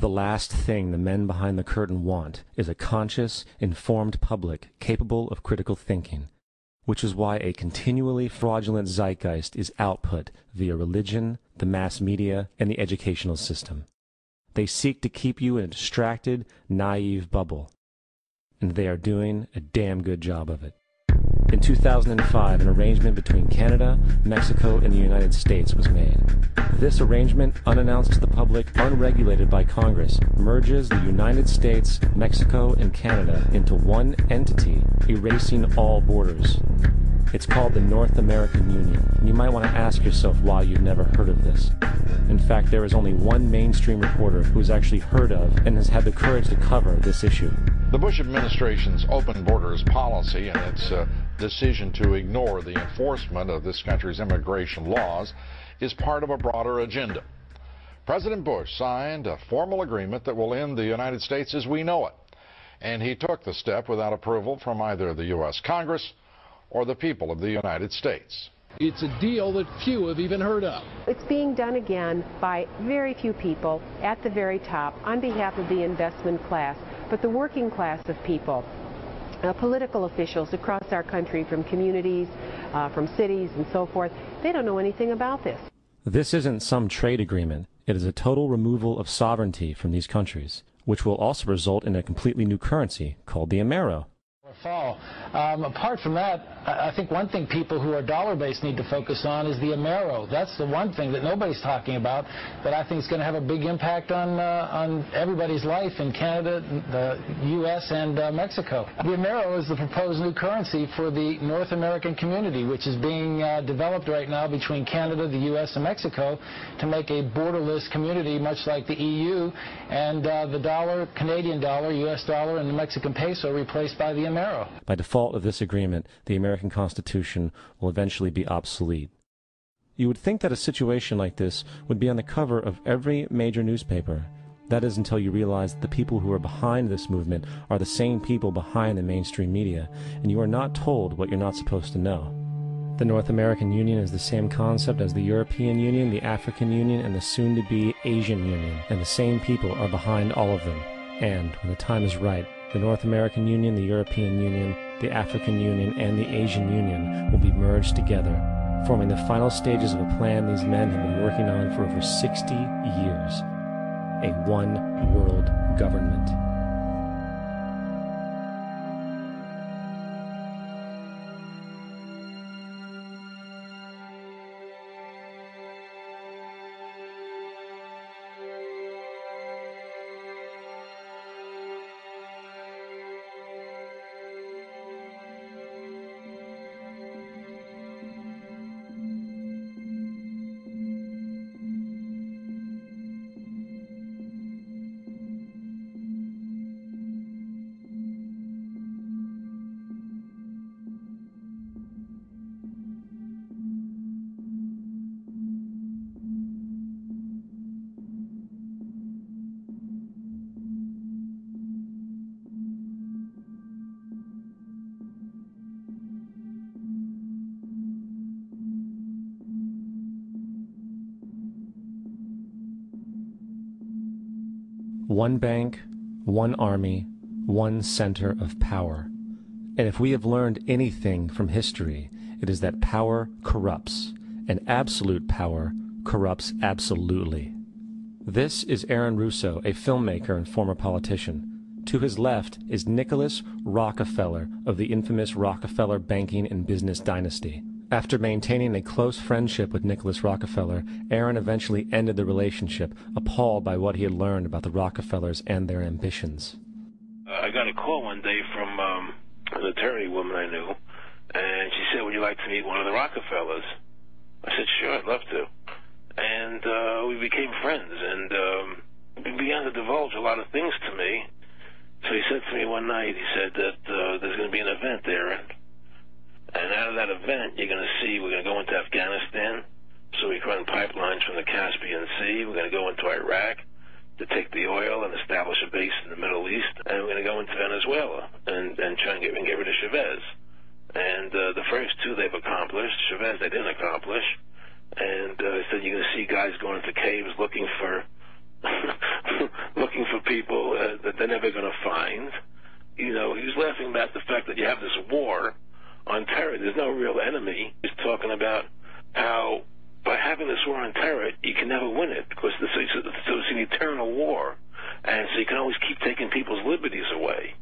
The last thing the men behind the curtain want is a conscious, informed public capable of critical thinking, which is why a continually fraudulent zeitgeist is output via religion, the mass media, and the educational system. They seek to keep you in a distracted, naive bubble, and they are doing a damn good job of it. In 2005, an arrangement between Canada, Mexico, and the United States was made. This arrangement, unannounced to the public, unregulated by Congress, merges the United States, Mexico, and Canada into one entity, erasing all borders. It's called the North American Union, and you might want to ask yourself why you've never heard of this. In fact, there is only one mainstream reporter who has actually heard of and has had the courage to cover this issue. The Bush administration's open borders policy and its decision to ignore the enforcement of this country's immigration laws is part of a broader agenda. President Bush signed a formal agreement that will end the United States as we know it, and he took the step without approval from either the U.S. Congress or the people of the United States. It's a deal that few have even heard of. It's being done again by very few people at the very top on behalf of the investment class, but the working class of people, political officials across our country, from communities, from cities and so forth, they don't know anything about this. This isn't some trade agreement. It is a total removal of sovereignty from these countries, which will also result in a completely new currency called the Amero. Fall. Apart from that, I think one thing people who are dollar-based need to focus on is the Amero. That's the one thing that nobody's talking about that I think is going to have a big impact on everybody's life in Canada, the U.S., and Mexico. The Amero is the proposed new currency for the North American community, which is being developed right now between Canada, the U.S., and Mexico to make a borderless community, much like the EU, and the dollar, Canadian dollar, U.S. dollar, and the Mexican peso replaced by the Amero. By default of this agreement, the American Constitution will eventually be obsolete. You would think that a situation like this would be on the cover of every major newspaper. That is until you realize that the people who are behind this movement are the same people behind the mainstream media, and you are not told what you're not supposed to know. The North American Union is the same concept as the European Union, the African Union, and the soon-to-be Asian Union, and the same people are behind all of them. And, when the time is right, the North American Union, the European Union, the African Union, and the Asian Union will be merged together, forming the final stages of a plan these men have been working on for over 60 years. A one-world government. One bank, one army, one center of power. And if we have learned anything from history, it is that power corrupts, and absolute power corrupts absolutely. This is Aaron Russo, a filmmaker and former politician. To his left is Nicholas Rockefeller of the infamous Rockefeller banking and business dynasty. After maintaining a close friendship with Nicholas Rockefeller, Aaron eventually ended the relationship, appalled by what he had learned about the Rockefellers and their ambitions. I got a call one day from an attorney woman I knew, and she said, "Would you like to meet one of the Rockefellers?" I said, "Sure, I'd love to." And we became friends, and he began to divulge a lot of things to me. So he said to me one night, he said that there's going to be an event there, and out of that event, you're going to see we're going to go into Afghanistan, so we can run pipelines from the Caspian Sea. We're going to go into Iraq to take the oil and establish a base in the Middle East, and we're going to go into Venezuela and try and get rid of Chavez. And the first two they've accomplished. Chavez they didn't accomplish. And he said you're going to see guys going into caves looking never going to find. You know, he was laughing about the fact that you have this war on terror. There's no real enemy. He's talking about how by having this war on terror, you can never win it because so it's an eternal war. And so you can always keep taking people's liberties away.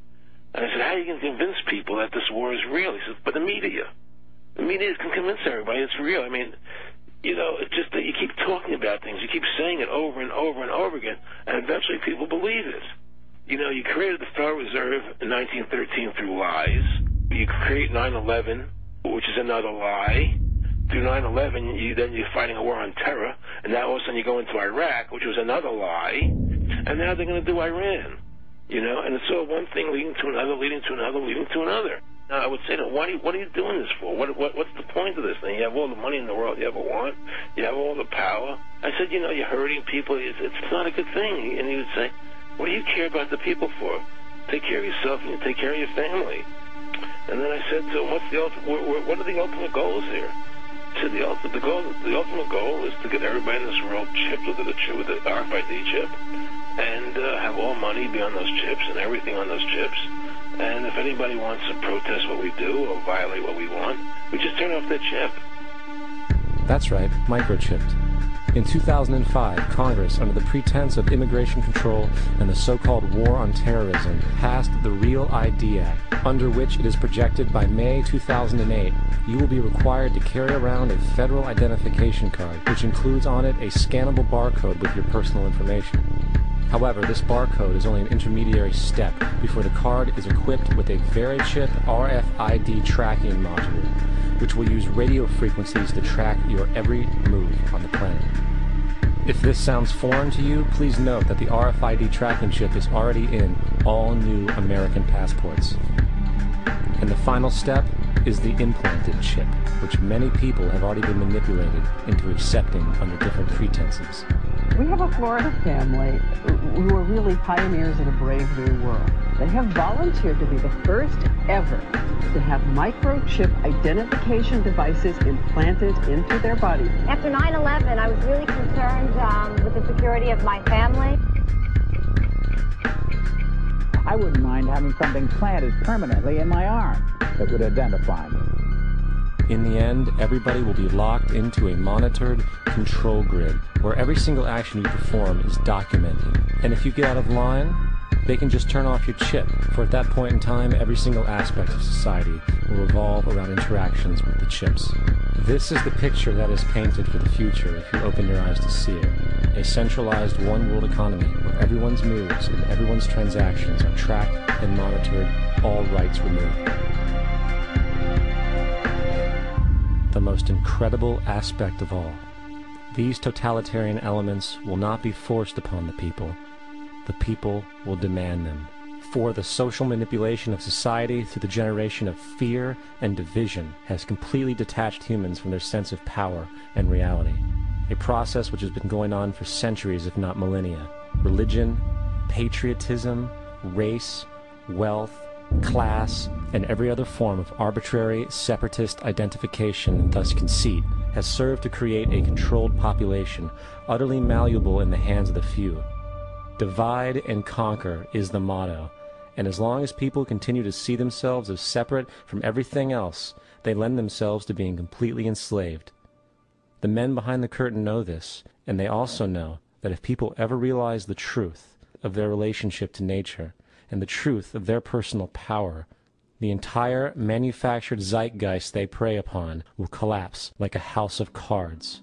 And I said, how are you going to convince people that this war is real? He says, but the media can convince everybody it's real. I mean, you know, it's just that you keep talking about things. You keep saying it over and over and over again, and eventually people believe it. You know, you created the Federal Reserve in 1913 through lies. You create 9/11, which is another lie. Through 9/11, you're fighting a war on terror, and now all of a sudden you go into Iraq, which was another lie, and now they're going to do Iran. You know, and it's all one thing leading to another, leading to another, leading to another. Now, I would say, what are you doing this for? What's the point of this thing? You have all the money in the world you ever want. You have all the power. I said, you know, you're hurting people. It's not a good thing. And he would say, what do you care about the people for? Take care of yourself and you take care of your family. And then I said to him, what are the ultimate goals here? He said, the ultimate goal is to get everybody in this world chipped with the RFID chip and have all money be on those chips and everything on those chips. And if anybody wants to protest what we do or violate what we want, we just turn off their chip. That's right, microchipped. In 2005, Congress, under the pretense of immigration control and the so-called war on terrorism, passed the REAL ID Act, under which it is projected by May 2008, you will be required to carry around a federal identification card, which includes on it a scannable barcode with your personal information. However, this barcode is only an intermediary step before the card is equipped with a VeriChip RFID tracking module, which will use radio frequencies to track your every move on the planet. If this sounds foreign to you, please note that the RFID tracking chip is already in all new American passports. And the final step is the implanted chip, which many people have already been manipulated into accepting under different pretenses. We have a Florida family who are really pioneers of a brave new world. They have volunteered to be the first ever to have microchip identification devices implanted into their body. After 9/11, I was really concerned with the security of my family. I wouldn't mind having something planted permanently in my arm that would identify me. In the end, everybody will be locked into a monitored control grid where every single action you perform is documented. And if you get out of line, they can just turn off your chip, for at that point in time, every single aspect of society will revolve around interactions with the chips. This is the picture that is painted for the future if you open your eyes to see it. A centralized one-world economy where everyone's moves and everyone's transactions are tracked and monitored, all rights removed. The most incredible aspect of all. These totalitarian elements will not be forced upon the people. The people will demand them. For the social manipulation of society through the generation of fear and division has completely detached humans from their sense of power and reality. A process which has been going on for centuries, if not millennia. Religion, patriotism, race, wealth, class, and every other form of arbitrary, separatist identification and thus conceit has served to create a controlled population, utterly malleable in the hands of the few. Divide and conquer is the motto, and as long as people continue to see themselves as separate from everything else, they lend themselves to being completely enslaved. The men behind the curtain know this, and they also know that if people ever realize the truth of their relationship to nature, and the truth of their personal power, the entire manufactured zeitgeist they prey upon will collapse like a house of cards.